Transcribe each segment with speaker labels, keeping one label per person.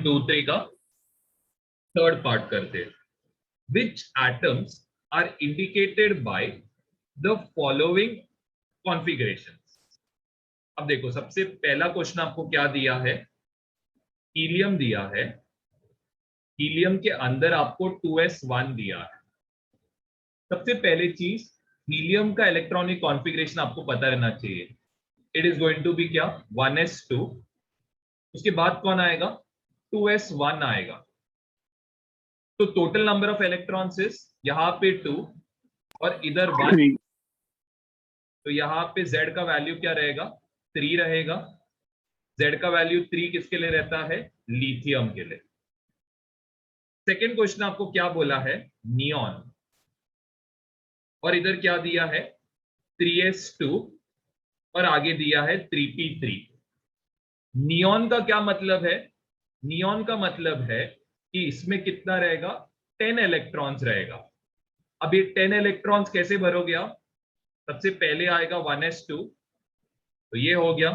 Speaker 1: 2-3 का third part करते हैं। Which atoms are indicated by the following configurations? अब देखो, सबसे पहला क्वेश्चन आपको क्या दिया है? हीलियम दिया है। हीलियम के अंदर आपको 2s1 दिया है। सबसे पहली चीज, हीलियम का इलेक्ट्रॉनिक कॉन्फ़िगरेशन आपको पता रहना चाहिए। It is going to be क्या? 1s2। उसके बाद कौन आएगा? 2s1 आएगा। तो total number of electrons is यहां पे 2 और इधर 1। तो यहां पे Z का वैल्यू क्या रहेगा? 3 रहेगा। Z का वैल्यू 3 किसके लिए रहता है? लिथियम के लिए। सेकेंड क्वेश्चन आपको क्या बोला है? नियॉन। और इधर क्या दिया है? 3s2 और आगे दिया है 3p3। नियॉन का क्या मतलब है? नियॉन का मतलब है कि इसमें कितना रहेगा? 10 इलेक्ट्रॉन्स रहेगा। अब ये 10 इलेक्ट्रॉन्स कैसे भरोगे आप? सबसे पहले आएगा 1s2, तो ये हो गया।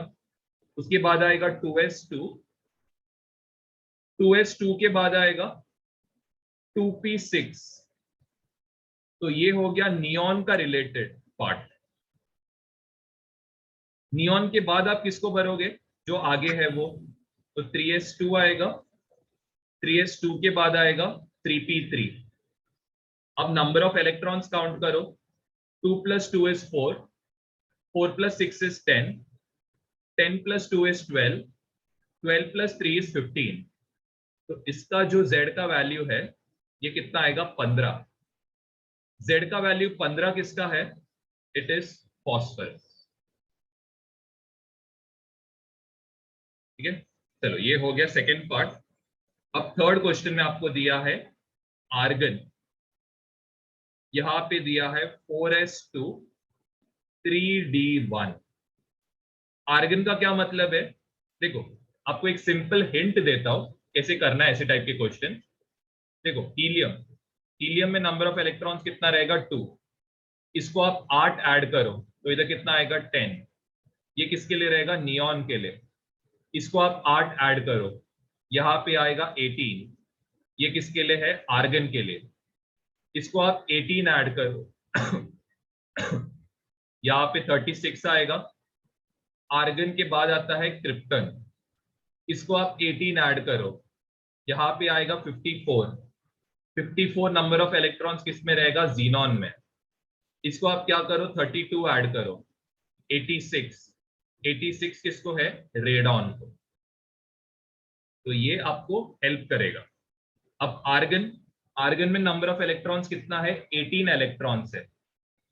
Speaker 1: उसके बाद आएगा 2s2, 2s2 के बाद आएगा 2p6। तो ये हो गया नियॉन का रिलेटेड पार्ट। नियॉन के बाद आप किसको भरोगे? जो आगे है वो। तो 3s2 आएगा, 3s2 के बाद आएगा 3p3। अब नंबर ऑफ इलेक्ट्रॉन्स काउंट करो। 2 + 2 is 4, 4 + 6 is 10, 10 + 2 is 12, 12 + 3 is 15। तो इसका जो Z का वैल्यू है ये कितना आएगा? 15। Z का वैल्यू 15 किसका है? It is phosphorus. ठीक है, चलो ये हो गया सेकेंड पार्ट। अब थर्ड क्वेश्चन में आपको दिया है आर्गन। यहां पे दिया है 4s2 3d1। आर्गन का क्या मतलब है? देखो, आपको एक सिंपल हिंट देता हूं कैसे करना है ऐसे टाइप के क्वेश्चन। देखो, हीलियम, हीलियम में नंबर ऑफ इलेक्ट्रॉन्स कितना रहेगा? 2। इसको आप 8 ऐड करो तो इधर कितना आएगा? 10। ये किसके लिए रहेगा? नियॉन के लिए। इसको आप 8 ऐड करो, यहां पे आएगा 18। ये किसके लिए है? आर्गन के लिए। इसको आप 18 ऐड करो यहां पे 36 आएगा। आर्गन के बाद आता है क्रिप्टन। इसको आप 18 ऐड करो, यहां पे आएगा 54। 54 नंबर ऑफ इलेक्ट्रॉन्स किस में रहेगा? जीनॉन में। इसको आप क्या करो? 32 ऐड करो, 86। 86 किसको है? रेडॉन को। तो ये आपको हेल्प करेगा। अब आर्गन, आर्गन में नंबर ऑफ इलेक्ट्रॉन्स कितना है? 18 इलेक्ट्रॉन्स है।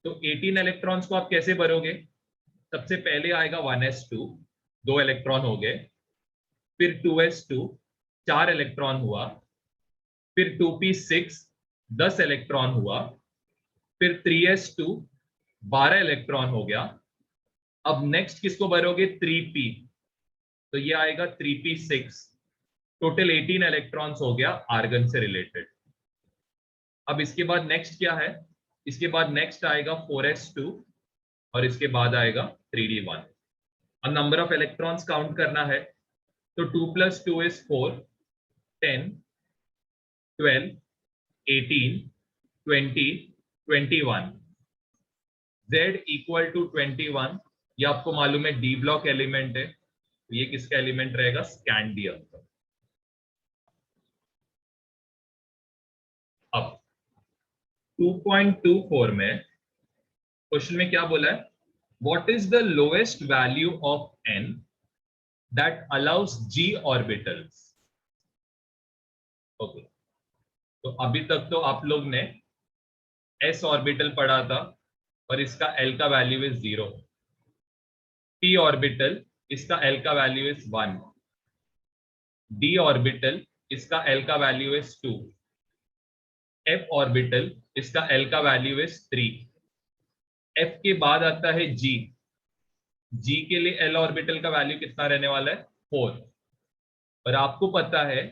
Speaker 1: तो 18 इलेक्ट्रॉन्स को आप कैसे भरोगे? सबसे पहले आएगा 1s2, 2 इलेक्ट्रॉन हो गए। फिर 2s2, 4 इलेक्ट्रॉन हुआ। फिर 2p6, 10 इलेक्ट्रॉन हुआ। फिर 3s2, 12 इलेक्ट्रॉन हो गया। अब नेक्स्ट किसको भरोगे? 3p, तो ये आएगा 3p6। टोटल 18 इलेक्ट्रॉन्स हो गया आर्गन से रिलेटेड। अब इसके बाद नेक्स्ट क्या है? इसके बाद नेक्स्ट आएगा 4s2 और इसके बाद आएगा 3d1। अब नंबर ऑफ इलेक्ट्रॉन्स काउंट करना है। तो 2 + 2 is 4, 10, 12, 18, 20, 21। Z = 21। ये आपको मालूम है डी ब्लॉक एलिमेंट है, तो ये किसका एलिमेंट रहेगा? स्कैंडियम का। अब 2.24 में क्वेश्चन में क्या बोला है? What is the lowest value of n that allows g orbitals? Okay, तो अभी तक तो आप लोग ने s ऑर्बिटल पढ़ा था और इसका l का वैल्यू इज 0। p ऑर्बिटल, इसका l का वैल्यू इज 1। d ऑर्बिटल, इसका l का वैल्यू इज 2। f ऑर्बिटल, इसका l का वैल्यू इज 3। f के बाद आता है g। g के लिए l ऑर्बिटल का वैल्यू कितना रहने वाला है? 4। और आपको पता है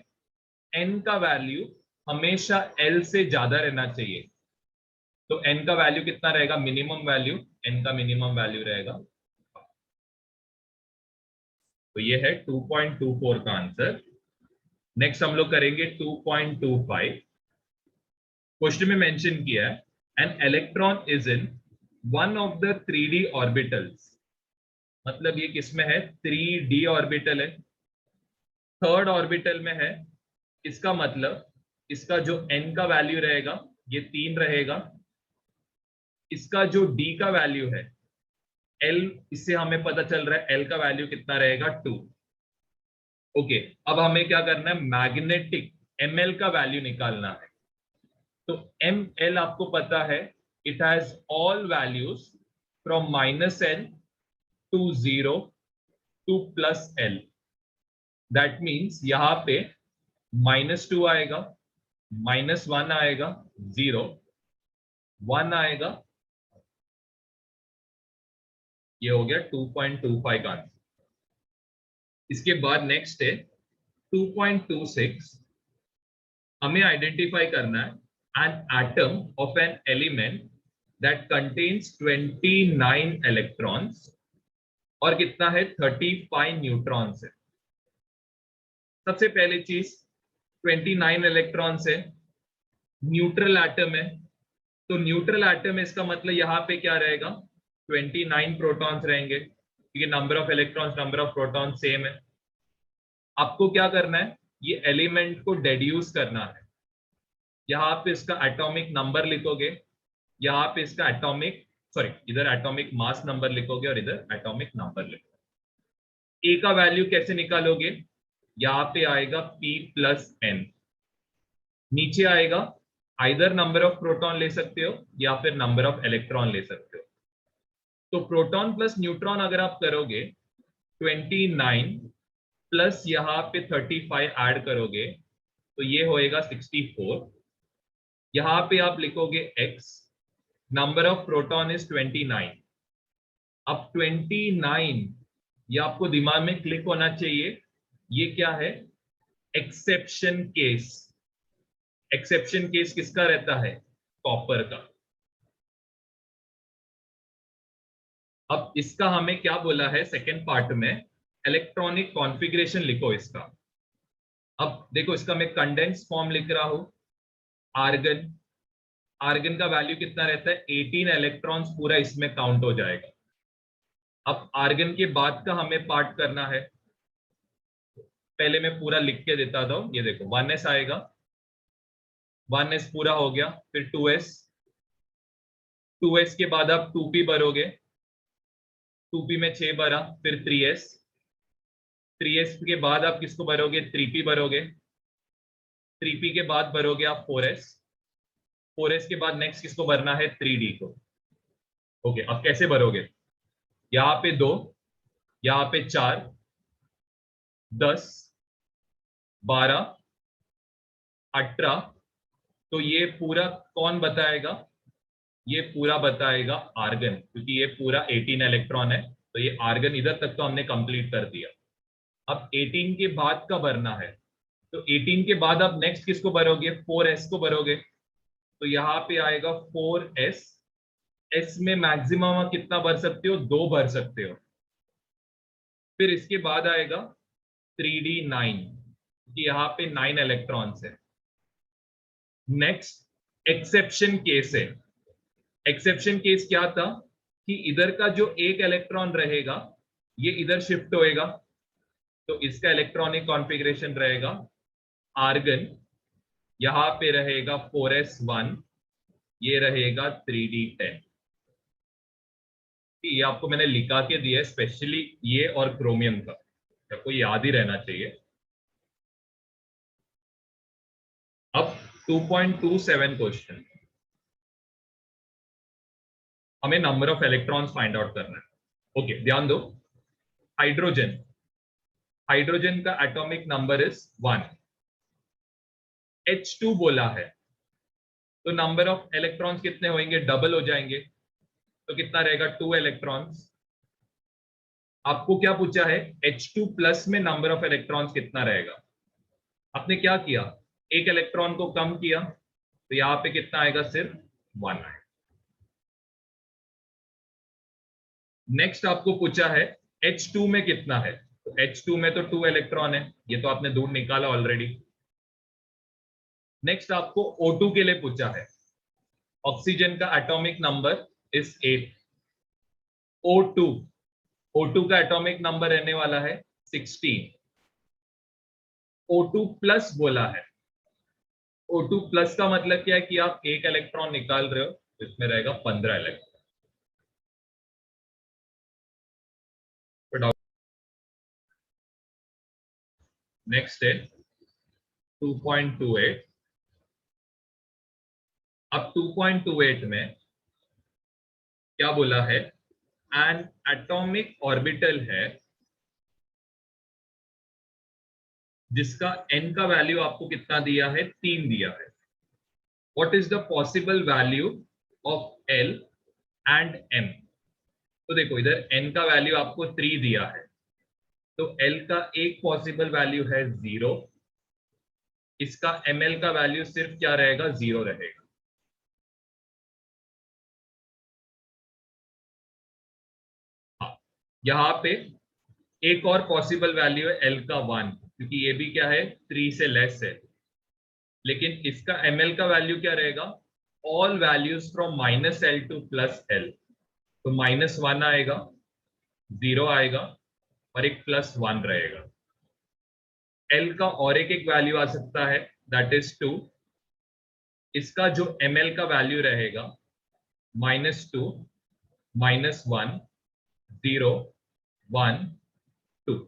Speaker 1: n का वैल्यू हमेशा l से ज्यादा रहना चाहिए। तो n का वैल्यू कितना रहेगा? मिनिमम वैल्यू, n का मिनिमम वैल्यू रहेगा। तो ये है 2.24 का आंसर। नेक्स्ट हम लोग करेंगे 2.25। क्वेश्चन में मेंशन किया है an electron is in one of the 3D orbitals, मतलब ये किसमें है, 3D ऑर्बिटल है, थर्ड ऑर्बिटल में है। इसका मतलब इसका जो n का वैल्यू रहेगा ये 3 रहेगा, इसका जो d का वैल्यू है l, इससे हमें पता चल रहा है l का वैल्यू कितना रहेगा 2। ओके, अब हमें क्या करना है, मैग्नेटिक ml का वैल्यू निकालना है। तो ml आपको पता है, it has all values from -n to 0 to +l। That means यहां पे -2 आएगा, -1 आएगा, 0, 1 आएगा। ये हो गया 2.25 का आंसर। इसके बाद नेक्स्ट है 2.26। हमें आइडेंटिफाई करना है an atom of an element that contains 29 electrons और कितना है, 35 न्यूट्रॉन्स है। सबसे पहली चीज 29 इलेक्ट्रॉन्स है, न्यूट्रल एटम है। तो न्यूट्रल एटम है, इसका मतलब यहाँ पे क्या रहेगा, 29 प्रोटॉन्स रहेंगे, क्योंकि number of electrons number of proton same है। आपको क्या करना है, ये एलिमेंट को डेड्यूस करना है। यहाँ पे इसका एटॉमिक नंबर लिखोगे, यहाँ पे इसका एटॉमिक, सॉरी, इधर एटॉमिक मास नंबर लिखोगे और इधर एटॉमिक नंबर लिखोगे। ए का वैल्यू कैसे निकालोगे, यहाँ पे आएगा p + n, नीचे आएगा आइदर नंबर ऑफ प्रोटॉन ले सकते हो या फिर नंबर ऑफ इलेक्ट्रॉन ले सकते हो। तो प्रोटॉन प्लस न्यूट्रॉन अगर आप करोगे 29 प्लस यहाँ पे 35 ऐड करोगे तो ये होएगा 64। यहाँ पे आप लिखोगे x, number of proton is 29। अब 29 ये आपको दिमाग में क्लिक होना चाहिए, ये क्या है, एक्सेप्शन केस। एक्सेप्शन केस किसका रहता है, कॉपर का। अब इसका हमें क्या बोला है सेकेंड पार्ट में, इलेक्ट्रॉनिक कॉन्फ़िगरेशन लिखो इसका। अब देखो इसका मैं कंडेंस फॉर्म लिख रहा हूं, आर्गन। आर्गन का वैल्यू कितना रहता है, 18 इलेक्ट्रॉन्स पूरा इसमें काउंट हो जाएगा। अब आर्गन के बाद का हमें पार्ट करना है, पहले मैं पूरा लिख के देता था। ये देखो 1s आएगा, 1s पूरा हो गया, फिर 2s, 2s के बाद आप 2p भरोगे, 2p में 6 भरा, फिर 3s, 3s के बाद आप किसको भरोगे, 3p भरोगे, 3p के बाद भरोगे आप 4s, 4s के बाद नेक्स्ट किसको भरना है, 3d को। ओके, अब कैसे भरोगे, यहाँ पे 2, यहाँ पे 4, 10, 12, 18। तो ये पूरा कौन बताएगा, ये पूरा बताएगा आर्गन, क्योंकि ये पूरा 18 इलेक्ट्रॉन है। तो ये आर्गन इधर तक तो हमने कंप्लीट कर दिया। अब 18 के बाद का भरना है, तो 18 के बाद आप नेक्स्ट किसको भरोगे, 4s को भरोगे। तो यहाँ पे आएगा 4s, s में मैक्सिमम आप कितना भर सकते हो, 2 भर सकते हो। फिर इसके बाद आएगा 3d9, यहाँ पे 9 इलेक्ट्रॉन्स है। नेक्स्ट एक्सेप्शन केस है। एक्सेप्शन केस क्या था कि इधर का जो एक इलेक्ट्रॉन रहेगा ये इधर शिफ्ट होएगा, तो इसका इलेक्ट्रॉनिक कॉन्फ़िगरेशन रहेगा आर्गन, यहां पे रहेगा 4s1, ये रहेगा 3d10। ये आपको मैंने लिखा के दिया है स्पेशली, ये और क्रोमियम का आपको याद ही रहना चाहिए। अब 2.27 क्वेश्चन, हमें number of electrons find out करना है। ओके, ध्यान दो, हाइड्रोजन, हाइड्रोजन का एटॉमिक नंबर इज 1, H2 बोला है, तो नंबर ऑफ इलेक्ट्रॉन्स कितने होंगे, डबल हो जाएंगे, तो कितना रहेगा, 2 इलेक्ट्रॉन्स। आपको क्या पूछा है, H2 प्लस में नंबर ऑफ इलेक्ट्रॉन्स कितना रहेगा। आपने क्या किया, एक इलेक्ट्रॉन को कम किया, तो यहां पे कितना आएगा, सिर्फ 1 आएगा। नेक्स्ट आपको पूछा है H2 में कितना है, तो H2 में तो 2 इलेक्ट्रॉन है, ये तो आपने दूर निकाला ऑलरेडी। नेक्स्ट आपको O2 के लिए पूछा है, ऑक्सीजन का atomic number is 8, O2 O2 का एटॉमिक नंबर रहने वाला है 16, O2 प्लस बोला है, O2 प्लस का मतलब क्या है कि आप एक इलेक्ट्रॉन निकाल रहे हो, इसमें रहेगा 15 इलेक्ट्रॉन। नेक्स्ट है 2.28। अब 2.28 में क्या बोला है, एन एटॉमिक ऑर्बिटल है जिसका n का वैल्यू आपको कितना दिया है, 3 दिया है। What is the possible value of L and M? तो देखो इधर n का वैल्यू आपको 3 दिया है, तो L का एक पॉसिबल वैल्यू है 0, इसका ml का वैल्यू सिर्फ क्या रहेगा, 0 रहेगा। हाँ, यहाँ पे एक और पॉसिबल वैल्यू है L का 1, क्योंकि ये भी क्या है, 3 से लेस है, लेकिन इसका ml का वैल्यू क्या रहेगा, all values from -L to +L, तो -1 आएगा, 0 आएगा और एक +1 रहेगा। L का और एक वैल्यू आ सकता है, दैट इज 2, इसका जो ml का वैल्यू रहेगा -2, -1, 0, 1, 2,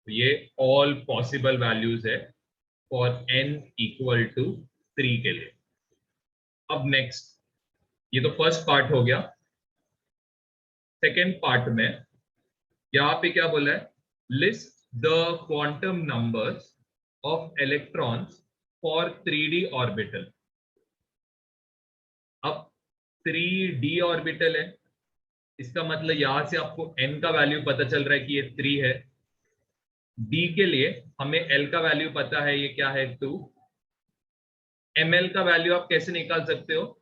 Speaker 1: तो ये ऑल पॉसिबल वैल्यूज है फॉर n इक्वल टू 3 के लिए। अब नेक्स्ट, ये तो फर्स्ट पार्ट हो गया। सेकेंड पार्ट में यहाँ पे क्या बोला है, list the quantum numbers of electrons for 3D orbital. अब 3D ऑर्बिटल है, इसका मतलब यहां से आपको n का वैल्यू पता चल रहा है कि ये 3 है। d के लिए हमें l का वैल्यू पता है, ये क्या है, 2। ml का वैल्यू आप कैसे निकाल सकते हो,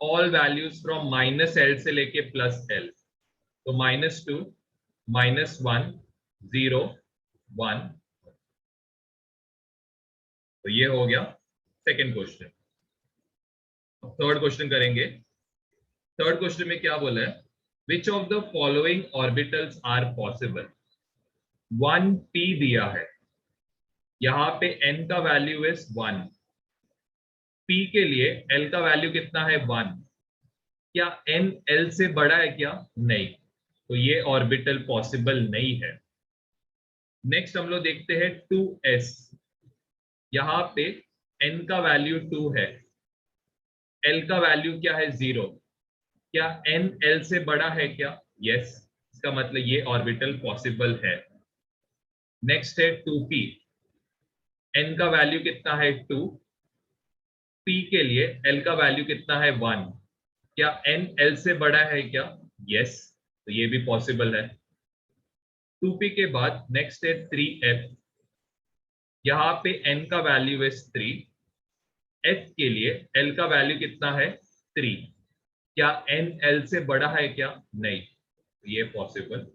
Speaker 1: ऑल वैल्यूज फ्रॉम -L से लेके +L, तो -2, -1, 0, 1, तो ये हो गया सेकेंड क्वेश्चन। थर्ड क्वेश्चन करेंगे। थर्ड क्वेश्चन में क्या बोला है, which of the following orbitals are possible. 1p दिया है, यहां पे n का वैल्यू इज 1, p के लिए l का वैल्यू कितना है, 1, क्या n l से बड़ा है क्या, नहीं, तो ये ऑर्बिटल पॉसिबल नहीं है। नेक्स्ट हम लोग देखते हैं 2s, यहां पे n का वैल्यू 2 है, l का वैल्यू क्या है, 0, क्या n l से बड़ा है क्या, यस, इसका मतलब ये ऑर्बिटल पॉसिबल है। नेक्स्ट है 2p, n का वैल्यू कितना है, 2, p के लिए l का वैल्यू कितना है, 1, क्या n l से बड़ा है क्या, यस, तो ये भी पॉसिबल है। 2p के बाद नेक्स्ट है 3f, यहाँ पे n का वैल्यू है 3, f के लिए l का वैल्यू कितना है, 3, क्या n l से बड़ा है क्या, नहीं, तो ये पॉसिबल।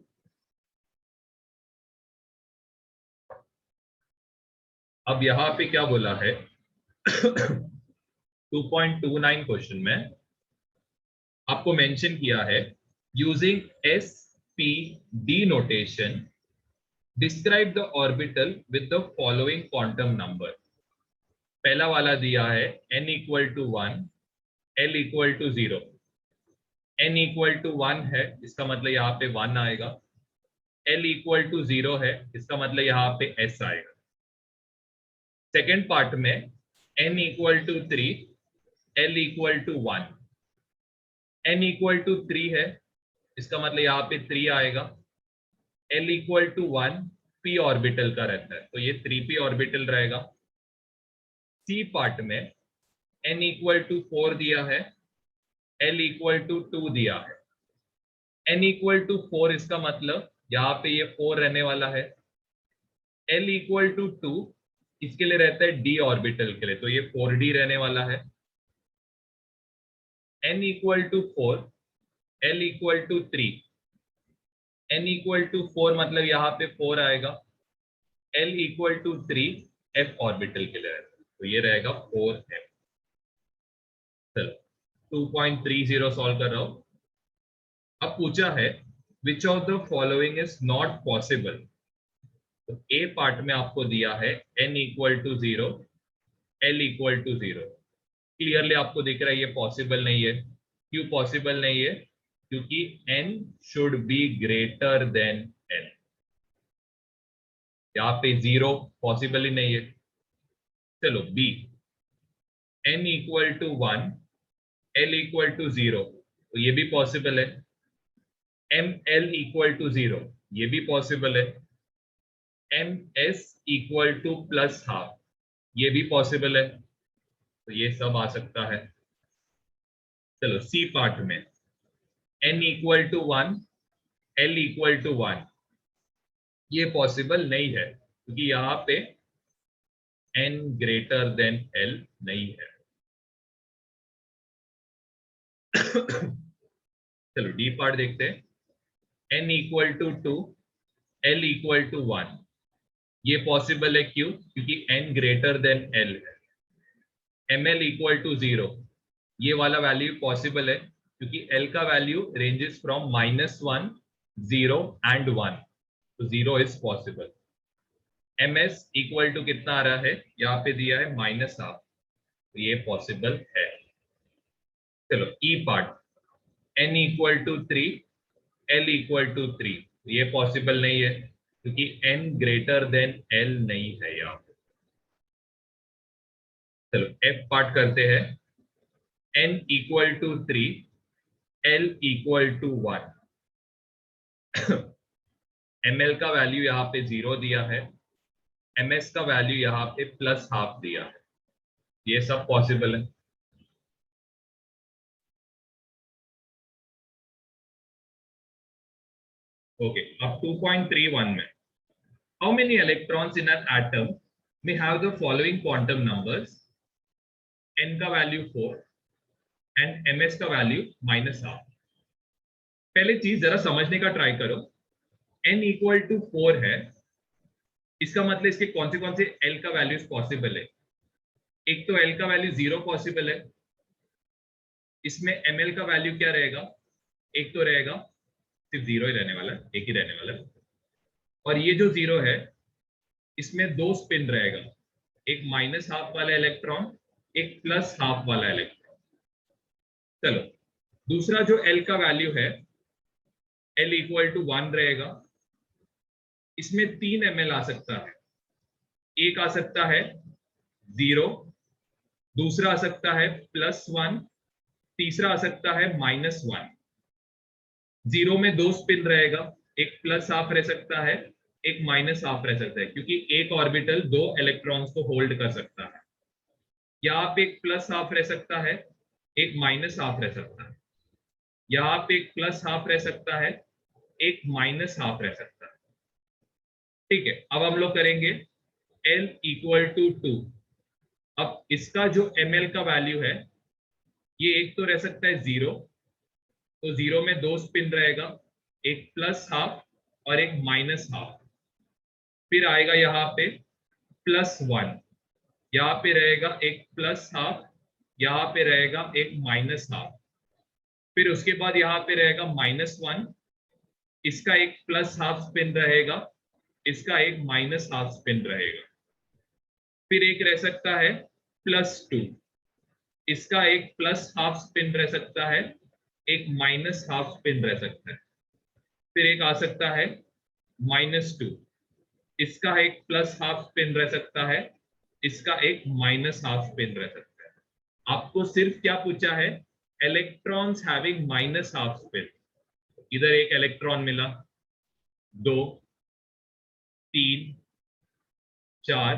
Speaker 1: अब यहाँ पे क्या बोला है 2.29 क्वेश्चन में आपको मेंशन किया है, using SPD notation describe the orbital with the following quantum number. पहला वाला दिया है n equal to 1, l equal to 0, n equal to 1 है, इसका मतलब यहाँ पे 1 आएगा, l इक्वल टू 0 है, इसका मतलब यहाँ पे s आएगा। सेकेंड पार्ट में n equal to 3, l equal to 1, n equal to 3 है, इसका मतलब यहाँ पे 3 आएगा, l equal to 1 p orbital का रहता है, तो ये 3p ऑर्बिटल रहेगा। सी पार्ट में n इक्वल टू 4 दिया है, l इक्वल टू 2 दिया है, n इक्वल टू 4 इसका मतलब यहाँ पे ये 4 रहने वाला है, l इक्वल टू 2 इसके लिए रहता है d ऑर्बिटल के लिए, तो ये 4d रहने वाला है। n equal to 4, l equal to 3, n equal to 4 मतलब यहाँ पे 4 आएगा, l equal to 3 f orbital के लिए रहता है। तो ये रहेगा 4m। चलो 2.30 सॉल्व कर रहा हूं। अब पूछा है which of the following is not possible. तो ए पार्ट में आपको दिया है n equal to 0, l equal to 0। Clearly आपको दिख रहा है ये पॉसिबल नहीं है। क्यों पॉसिबल नहीं है? क्योंकि n should be greater than l। यहाँ पे 0 पॉसिबल ही नहीं है। चलो B, n equal to 1, l equal to 0, तो ये भी पॉसिबल है। ml इक्वल टू 0, ये भी पॉसिबल है। ms equal two plus half, ये भी पॉसिबल है। तो ये सब आ सकता है। चलो सी पार्ट में n equal to 1, l equal to 1, ये पॉसिबल नहीं है क्योंकि यहाँ पे n ग्रेटर देन l नहीं है। चलो डी पार्ट देखते हैं। n equal to 2, l equal to 1, ये पॉसिबल है। क्यों? क्योंकि n ग्रेटर देन l है। ml इक्वल टू 0, ये वाला वैल्यू पॉसिबल है क्योंकि l का वैल्यू रेंजेस फ्रॉम -1, 0 एंड 1, तो 0 is possible. ms equal to कितना आ रहा है? यहाँ पे दिया है -1/2, तो ये पॉसिबल है। चलो E part, n equal to 3, l equal to 3, ये पॉसिबल नहीं है क्योंकि n ग्रेटर देन l नहीं है यहाँ पे। चलो f पार्ट करते हैं। n equal to 3, l equal to 1। ml का वैल्यू यहाँ पे 0 दिया है, ms का वैल्यू यहाँ पे +½ दिया है, ये सब पॉसिबल है। ओके, अब 2.31 में how many electrons in an atom may have the following quantum numbers? n का वैल्यू 4 एंड ms का वैल्यू -½ पहले चीज जरा समझने का ट्राई करो। n इक्वल टू 4 है, इसका मतलब इसके कौन से l का वैल्यूज पॉसिबल है? एक तो l का वैल्यू 0 पॉसिबल है, इसमें ml का वैल्यू क्या रहेगा? एक तो रहेगा, सिर्फ 0 ही रहने वाला है, एक ही रहने वाला है। और ये जो 0 है इसमें 2 स्पिन रहेगा, एक -½ वाला इलेक्ट्रॉन, एक +½ वाला इलेक्ट्रॉन। चलो दूसरा जो l का वैल्यू है, l इक्वल टू 1 रहेगा, इसमें 3 ml आ सकता है। एक आ सकता है 0, दूसरा आ सकता है +1, तीसरा आ सकता है -1। 0 में 2 स्पिन रहेगा, एक +½ रह सकता है, एक -½ रह सकता है, क्योंकि एक ऑर्बिटल 2 इलेक्ट्रॉन्स को होल्ड कर सकता है। यहाँ पे एक +½ रह सकता है, एक -½ रह सकता है। यहाँ पे एक +½ रह सकता है, एक -½ रह सकता है। ठीक है, अब हम लोग करेंगे l इक्वल टू 2। अब इसका जो ml का वैल्यू है, ये एक तो रह सकता है 0, तो 0 में 2 स्पिन रहेगा, एक +½ और एक -½ फिर आएगा यहाँ पे +1, यहाँ पे रहेगा एक +½ यहाँ पे रहेगा एक -½ फिर उसके बाद यहाँ पे रहेगा -1, इसका एक +½ स्पिन रहेगा, इसका एक -½ स्पिन रहेगा। फिर एक रह सकता है +2, इसका एक +½ स्पिन रह सकता है, एक -½ स्पिन रह सकता है। फिर एक आ सकता है -2, इसका एक +½ स्पिन रह सकता है, इसका एक -½ स्पिन रह सकता है। आपको सिर्फ क्या पूछा है? Electrons having -½ spin. इधर एक इलेक्ट्रॉन मिला, 2, 3, 4,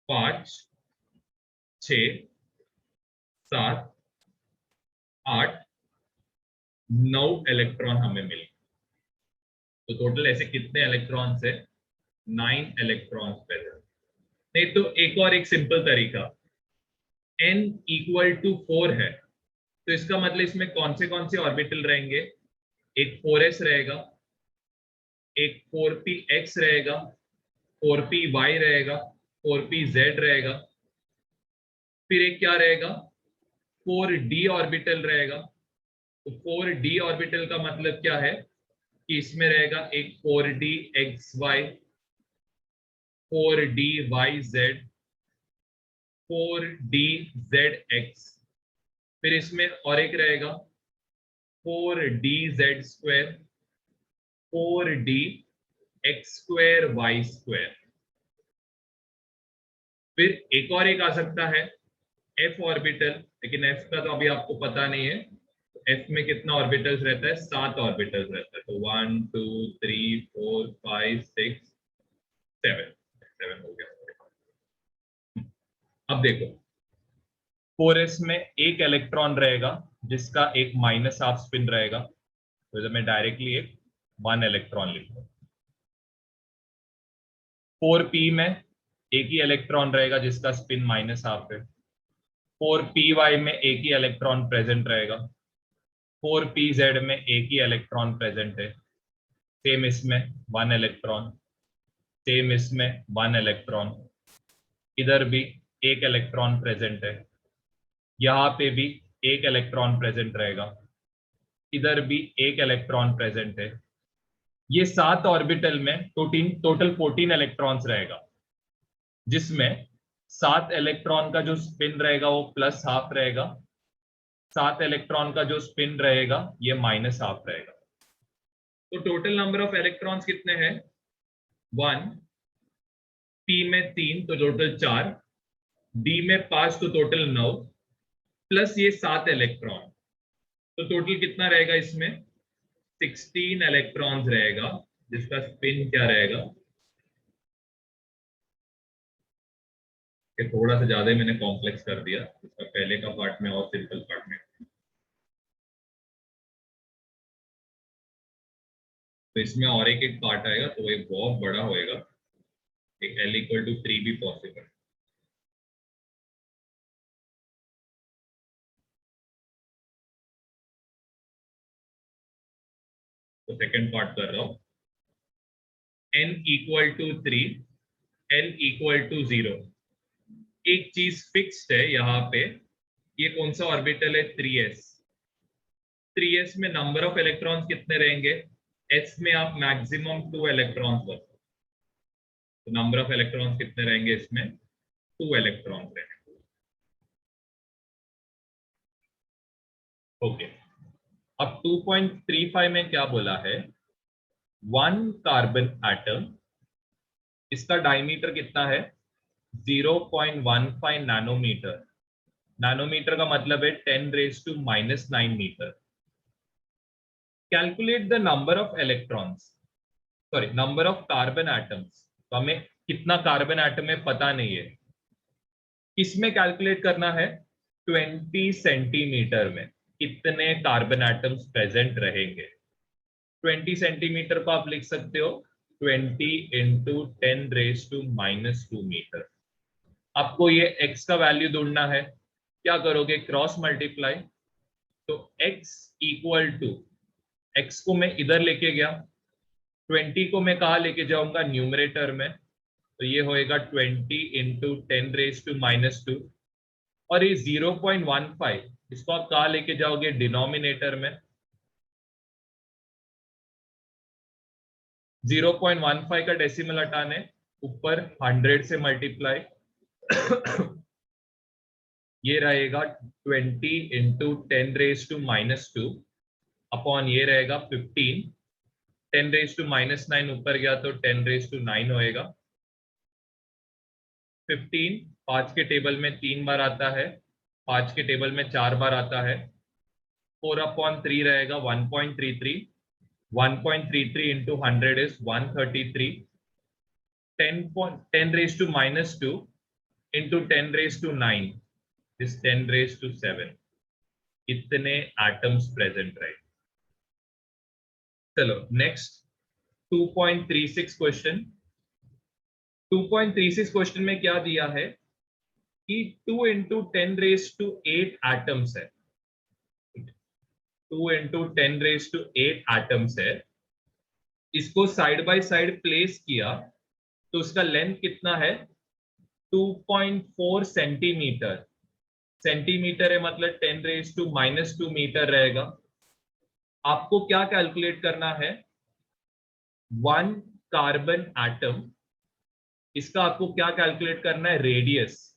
Speaker 1: 5, 6, 7, 8, 9 इलेक्ट्रॉन हमें मिले। तो टोटल ऐसे कितने इलेक्ट्रॉन्स है? 9 इलेक्ट्रॉन्स प्रेजेंट। नहीं तो एक सिंपल तरीका, n इक्वल टू 4 है, तो इसका मतलब इसमें कौन से ऑर्बिटल रहेंगे? एक 4s रहेगा, एक 4px रहेगा, 4py रहेगा, 4pz रहेगा, फिर एक क्या रहेगा, 4d ऑर्बिटल रहेगा। तो 4d ऑर्बिटल का मतलब क्या है कि इसमें रहेगा एक 4d xy, 4d yz, 4d zx। फिर इसमें और एक रहेगा 4d z square, 4d x square y square. फिर एक और एक आ सकता है f ऑर्बिटल, लेकिन f का तो अभी आपको पता नहीं है। f में कितना ऑर्बिटल्स रहता है, 7 ऑर्बिटल्स रहता है। तो 1 2 3 4 5 6 7, 7 हो गया। अब देखो 4s में एक इलेक्ट्रॉन रहेगा जिसका एक माइनस हाफ स्पिन रहेगा, तो जब मैं डायरेक्टली एक 1 इलेक्ट्रॉन लिखूंगा। 4p में एक ही इलेक्ट्रॉन रहेगा जिसका स्पिन माइनस हाफ है। 4py में एक ही इलेक्ट्रॉन प्रेजेंट रहेगा। 4pz में एक ही इलेक्ट्रॉन प्रेजेंट है। सेम इसमें 1 इलेक्ट्रॉन, सेम इसमें 1 इलेक्ट्रॉन, इधर भी एक इलेक्ट्रॉन प्रेजेंट है, यहाँ पे भी एक इलेक्ट्रॉन प्रेजेंट रहेगा, इधर भी एक इलेक्ट्रॉन प्रेजेंट है। ये 7 ऑर्बिटल में टोटल 14 इलेक्ट्रॉन्स रहेगा, जिसमें 7 इलेक्ट्रॉन का जो स्पिन रहेगा वो प्लस हाफ रहेगा, 7 इलेक्ट्रॉन का जो स्पिन रहेगा ये माइनस हाफ रहेगा। तो टोटल नंबर ऑफ इलेक्ट्रॉन्स कितने हैं, 1, p में 3 तो टोटल 4, d में 5 तो टोटल 9, प्लस ये 7 इलेक्ट्रॉन, तो टोटल कितना रहेगा इसमें, 16 इलेक्ट्रॉन्स रहेगा, जिसका स्पिन क्या रहेगा। कि थोड़ा सा ज्यादा ही मैंने कॉम्प्लेक्स कर दिया, इसका पहले का पार्ट में और सिंपल पार्ट में। तो इसमें और एक एक पार्ट आएगा तो एक बहुत बड़ा होएगा, एक l=3 भी पॉसिबल। तो सेकंड पार्ट कर रहा हूं, n=3, l=0। एक चीज फिक्स्ड है यहाँ पे, ये कौन सा ऑर्बिटल है, 3s। 3s में नंबर ऑफ इलेक्ट्रॉन्स कितने रहेंगे, s में आप मैक्सिमम 2 इलेक्ट्रॉन्स लो, तो नंबर ऑफ इलेक्ट्रॉन्स कितने रहेंगे इसमें, 2 इलेक्ट्रॉन्स रहेंगे। ओके, अब 2.35 में क्या बोला है, 1 कार्बन एटम, इसका डायमीटर कितना है, 0.15 नैनोमीटर। नैनोमीटर का मतलब है 10⁻⁻⁹ metre. Calculate the number of electrons, sorry number of carbon atoms. तो हमें कितना कार्बन एटम है पता नहीं है, इसमें कैलकुलेट करना है 20 सेंटीमीटर में कितने कार्बन एटम्स प्रेजेंट रहेंगे। 20 सेंटीमीटर को आप लिख सकते हो 20 इंटू 10⁻⁻² मीटर। आपको ये x का वैल्यू ढूंढना है, क्या करोगे, क्रॉस मल्टीप्लाई। तो x इक्वल टू, x को मैं इधर लेके गया, 20 को मैं कहा लेके जाऊंगा, न्यूमरेटर में, तो ये होएगा 20 इंटू 10⁻²। और ये 0.15 इसको आप कहा लेके जाओगे, डिनोमिनेटर में। 0.15 का डेसिमल हटाने, ऊपर 100 से मल्टीप्लाई ये रहेगा 20 इंटू 10⁻² अपॉन ये रहेगा 15, 10⁻⁹ ऊपर गया तो 10⁹ होएगा। 15 5 के टेबल में 3 बार आता है, 5 के टेबल में 4 बार आता है, 4/3 रहेगा 1.33, 1.33 इंटू 100 इज 133, 10⁻² इंटू 10⁻⁹ is 10⁻⁷। इतने एटम्स प्रेजेंट रहे। चलो नेक्स्ट 2.36 क्वेश्चन। 2.36 क्वेश्चन में क्या दिया है कि 2 इंटू 10⁸ एटम्स है, 2 इंटू 10⁸ एटम्स है, इसको साइड बाय साइड प्लेस किया तो उसका लेंथ कितना है, 2.4 सेंटीमीटर। सेंटीमीटर है मतलब 10⁻⁻² मीटर रहेगा। आपको क्या कैलकुलेट करना है, 1 कार्बन एटम, इसका आपको क्या कैलकुलेट करना है, रेडियस।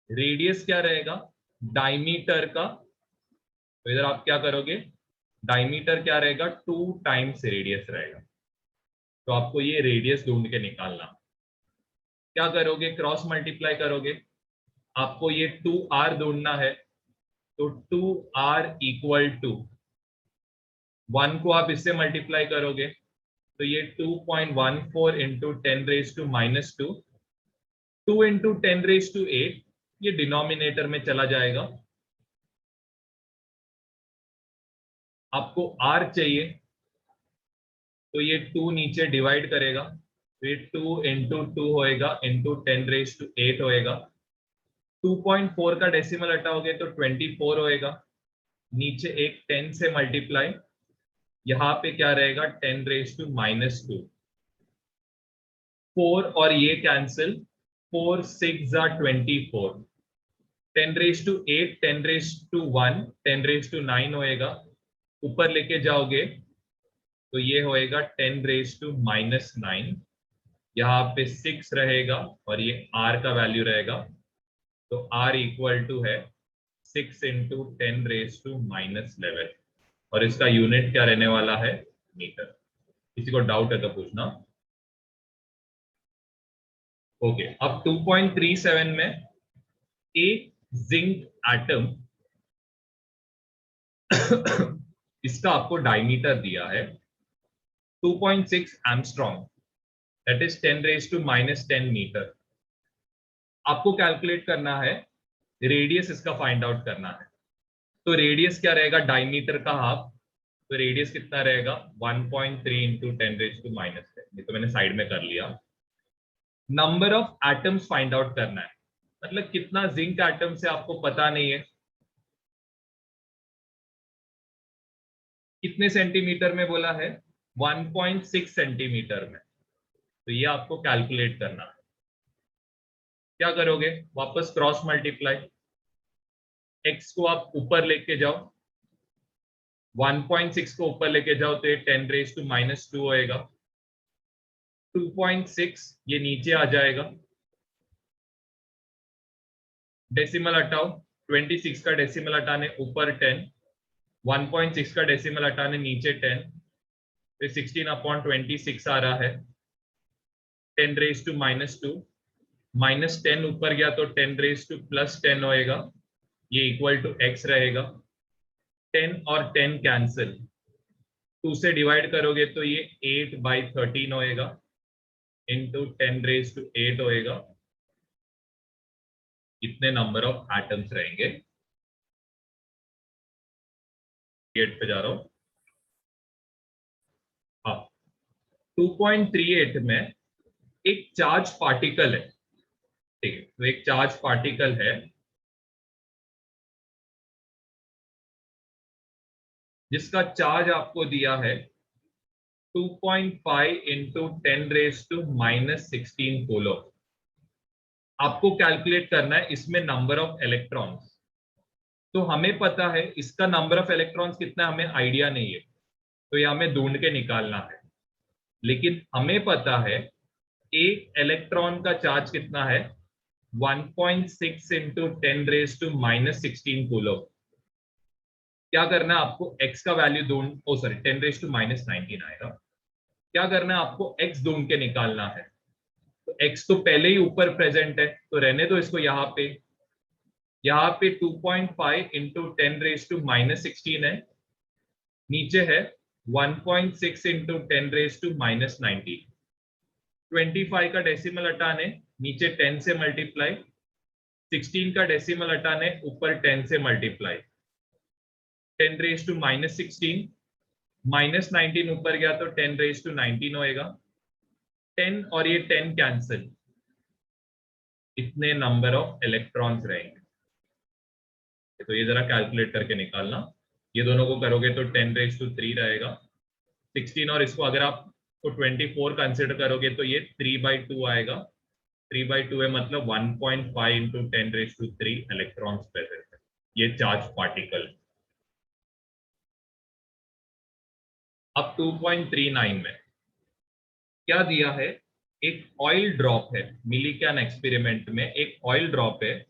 Speaker 1: रेडियस क्या रहेगा, डायमीटर का, तो इधर आप क्या करोगे, डायमीटर क्या रहेगा, 2 टाइम्स रेडियस रहेगा। तो आपको ये रेडियस ढूंढ के निकालना, क्या करोगे, क्रॉस मल्टीप्लाई करोगे, आपको ये 2r ढूंढना है, तो 2r इक्वल टू 1 को आप इससे मल्टीप्लाई करोगे तो ये 2.14 इंटू 10⁻², 2 इंटू 10⁸, ये डिनोमिनेटर में चला जाएगा। आपको r चाहिए तो ये 2 नीचे डिवाइड करेगा, तो ये 2 इंटू 2 होएगा इंटू 10⁸ होएगा। 2.4 का डेसिमल हटाओगे तो 24 होएगा, नीचे एक 10 से मल्टीप्लाई, यहां पे क्या रहेगा 10⁻²। 4 और ये कैंसिल, 4 6 24, 10⁸, 10⁻1, 10�9 होएगा, ऊपर लेके जाओगे तो ये होएगा 10⁻⁻9, यहाँ पे 6 रहेगा और ये r का वैल्यू रहेगा, तो r इक्वल टू है 6 इंटू 10⁻⁻11, और इसका यूनिट क्या रहने वाला है, मीटर। किसी को डाउट है तो पूछना। ओके, अब 2.37 में एक जिंक एटम इसका आपको डायमीटर दिया है 2.6 एंगस्ट्रॉम, दैट इज 10⁻⁻10 मीटर। आपको कैलकुलेट करना है, रेडियस इसका फाइंड आउट करना है। तो रेडियस क्या रहेगा, डायमीटर का हाफ, तो रेडियस कितना रहेगा 1.3 इंटू 10⁻⁻10, ये तो मैंने साइड में कर लिया। Number of atoms find out करना है, मतलब कितना जिंक एटम्स है आपको पता नहीं है, कितने सेंटीमीटर में बोला है, 1.6 सेंटीमीटर में, तो ये आपको कैलकुलेट करना है। क्या करोगे, वापस क्रॉस मल्टीप्लाई, x को आप ऊपर लेके जाओ, 1.6 को ऊपर लेके जाओ तो ये 10⁻⁻² होएगा, 2.6 ये नीचे आ जाएगा, डेसिमल हटाओ, 26 का डेसिमल हटाने ऊपर 10, 1.6 का डेसिमल हटाने नीचे 10, फिर 16/26 आ रहा है, 10⁻⁻2, -10 ऊपर गया तो 10⁻+10 होएगा, ये इक्वल टू x रहेगा। 10 और 10 कैंसिल, 2 से डिवाइड करोगे तो ये 8/13 होएगा इंटू 10⁻8 होएगा। कितने नंबर ऑफ एटम्स रहेंगे, 8 पे जा रहा हूं। हाँ, 2.38 में एक चार्ज पार्टिकल है, ठीक है, तो एक चार्ज पार्टिकल है जिसका चार्ज आपको दिया है 2.5 इंटू 10⁻⁻16 कोलोन। आपको कैलकुलेट करना है इसमें नंबर ऑफ इलेक्ट्रॉन्स, तो हमें पता है इसका नंबर ऑफ इलेक्ट्रॉन्स कितना, हमें आइडिया नहीं है, तो ये हमें ढूंढ के निकालना है। लेकिन हमें पता है एक इलेक्ट्रॉन का चार्ज कितना है, 1.6 इंटू 10⁻⁻16 कूलम। क्या करना है आपको, x का वैल्यू ढूंढ, ओ सॉरी 10⁻⁻19 आएगा। क्या करना है आपको, x ढूंढ के निकालना है। तो x तो पहले ही ऊपर प्रेजेंट है, तो रहने दो इसको यहाँ पे। यहाँ पे 2.5 इंटू 10⁻⁻16 है, नीचे है 1.6 इंटू 10⁻⁻19। 25 का डेसिमल हटाने नीचे 10 से मल्टीप्लाई, 16 का डेसिमल हटाने ऊपर 10 से मल्टीप्लाई, 10⁻⁻16 -19 ऊपर गया तो 10⁻⁻19 होएगा। 10 और ये 10 कैंसिल, इतने नंबर ऑफ इलेक्ट्रॉन्स रहेंगे। तो ये जरा कैलकुलेट करके निकालना, ये दोनों को करोगे तो 10⁻³ रहेगा। 16 और इसको अगर आप तो 24 कंसिडर करोगे तो ये 3/2 आएगा। 3/2 है मतलब 1.5 इंटू 10⁻³ इलेक्ट्रॉन्स प्रेजेंट है। ये चार्ज पार्टिकल। अब 2.39 में क्या दिया है, एक ऑयल ड्रॉप है, मिलीकैन एक्सपेरिमेंट में एक ऑयल ड्रॉप है,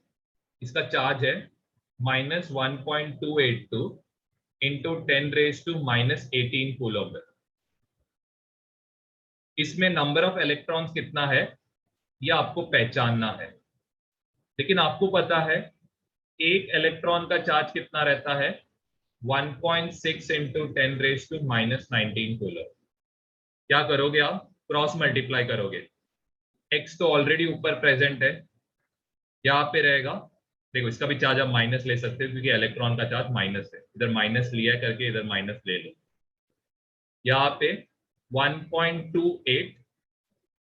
Speaker 1: इसका चार्ज है -1.282 इंटू 10⁻⁻18 कूलम। इसमें नंबर ऑफ इलेक्ट्रॉन्स कितना है ये आपको पहचानना है, लेकिन आपको पता है एक इलेक्ट्रॉन का चार्ज कितना रहता है, 1.6 इंटू 10⁻⁻19 कूलम। क्या करोगे आप, क्रॉस मल्टीप्लाई करोगे, x तो ऑलरेडी ऊपर प्रेजेंट है, यहाँ पे रहेगा। देखो इसका भी चार्ज आप माइनस ले सकते हो क्योंकि इलेक्ट्रॉन का चार्ज माइनस है, इधर माइनस लिया करके इधर माइनस ले लो। यहाँ पे 1.28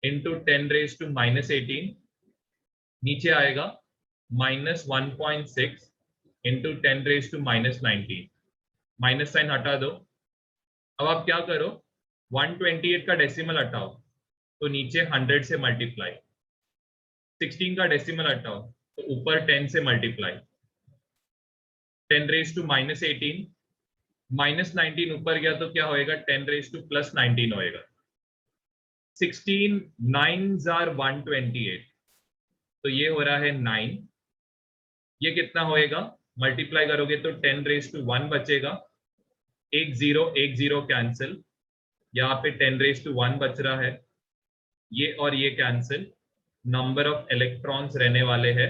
Speaker 1: इंटू 10⁻⁻18 नीचे आएगा -1.6 इंटू 10⁻⁻19, माइनस साइन हटा दो। अब आप क्या करो, 128 का डेसिमल हटाओ तो नीचे 100 से मल्टीप्लाई, 16 का डेसिमल हटाओ तो ऊपर 10 से मल्टीप्लाई, 10⁻⁻18 -19 ऊपर गया तो क्या होएगा, 10⁻+19 होएगा। 16 9s are 128, तो ये हो रहा है 9। ये कितना होएगा, मल्टीप्लाई करोगे तो 10⁻1 बचेगा, एक जीरो कैंसिल, यहाँ पे 10⁻1 बच रहा है, ये और ये कैंसिल, नंबर ऑफ इलेक्ट्रॉन्स रहने वाले हैं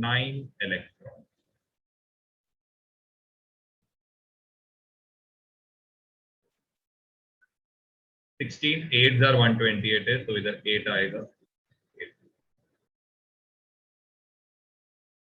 Speaker 1: 9 इलेक्ट्रॉन। सिक्सटीन 8s are 128 है तो इधर 8 आएगा।